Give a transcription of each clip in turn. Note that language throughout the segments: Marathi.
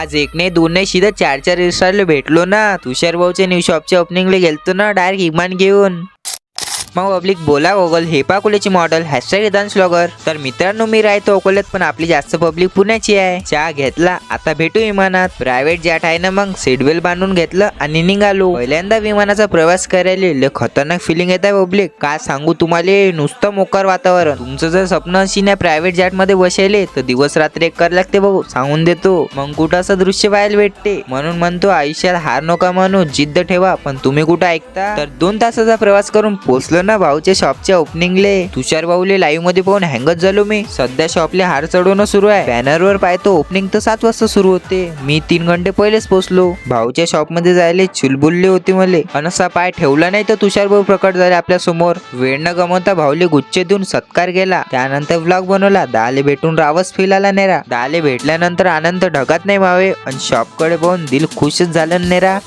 आज एक नाही दोन नाही सीधा 4 रिस्टारला भेटलो ना. तुषार भाऊच्या न्यू शॉपच्या ओपनिंगला गेलतो ना डायरेक्ट इमान घेऊन. मग पब्लिक बोला गोगल हे पा अकोल्याची मॉडेल #रिदांश व्लॉगर. तर मित्रांनो मी राहतो अकोल्यात पण आपली जास्त पब्लिक पुण्याची आहे. चहा घेतला आता भेटू विमानात. प्रायव्हेट जॅट आहे ना मग सीटबेल्ट बांधून घेतलं आणि निघालो. पहिल्यांदा विमानाचा प्रवास करायला लय खतरनाक फिलिंग येत आहे पब्लिक. काय सांगू तुम्हाला नुसतं मोकार वातावरण. तुमचं जर स्वप्न अशी ना प्रायव्हेट जॅट मध्ये बसायले तर दिवस रात्र एक कर लागते बघू सांगून देतो. मग कुठं असं दृश्य पाहायला भेटते. म्हणून म्हणतो आयुष्यात हार नका मानू जिद्द ठेवा. पण तुम्ही कुठं ऐकता. तर 2 तासाचा प्रवास करून पोहोचलो ना भाऊच्या शॉपच्या ओपनिंगले. तुषार भाऊले लाईव्ह मध्ये पाहून हँगच झालो मी. सध्या शॉपले हार चढवणं सुरू आहे. बॅनरवर पाहतो ओपनिंग तर 7 वाजता सुरू होते. मी 3 घंटे पहिलेच पोहोचलो. भाऊच्या शॉप मध्ये जायला चुलबुलले होते मले. अनसा पाय ठेवला नाही तर तुषार भाऊ प्रकट झाले आपल्या समोर. वेळ न गमवता भाऊले गुच्छ देऊन सत्कार केला. त्यानंतर व्लॉग बनवला. दाले भेटून रावच फील आला नेरा. दाले भेटल्यानंतर आनंद ढगात नाही मावे. आणि शॉप कडे पाहून दिल खुशच झालं नेरा.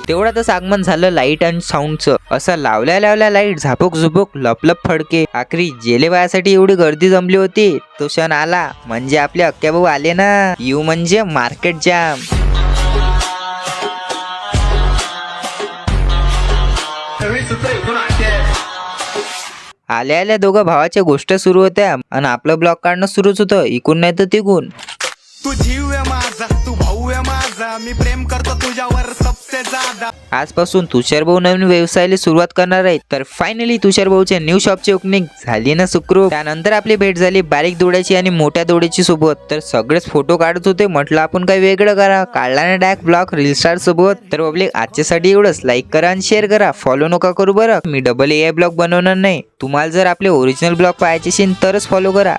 तेवढ्यातच आगमन झालं लाईट आणि साऊंडचं. असं लावल्या लाईट झापूक झुपूक लपलप फडके. आखरी जेले बायासाठी एवढी गर्दी जमली होती. तो क्षण आला म्हणजे आपले अक्क्या भाऊ आले ना. यू म्हणजे मार्केट जाम. आल्या दोघं भावाच्या गोष्ट सुरू होत्या आणि आपलं ब्लॉग काढणं सुरूच होतं. इकून नाही तर तिकून. तू जीव आहे माझा, तू भाऊ आहे माझा, मी प्रेम करतो तुझ्यावर सबसे ज्यादा. आजपासून तुषार भाऊ नवीन व्यवसायाला सुरुवात करणार आहेत. तर फायनली तुषार भाऊच्या न्यू शॉपची ओपनिंग झाली ना सुखरूप. त्यानंतर आपली भेट झाली बारीक दोड्याची आणि मोठ्या दोड्याची सोबत. तर सगळेच फोटो काढत होते. म्हटलं आपण काही वेगळं करा. काढला ना डायरेक्ट ब्लॉग रील स्टार सोबत. तर पब्लिक आजच्यासाठी एवढंच. लाईक करा आणि शेअर करा. फॉलो नका करू बरं. मी डबल AI ब्लॉग बनवणार नाही. तुम्हाला जर आपले ओरिजिनल ब्लॉग पाहायचे असेल तरच फॉलो करा.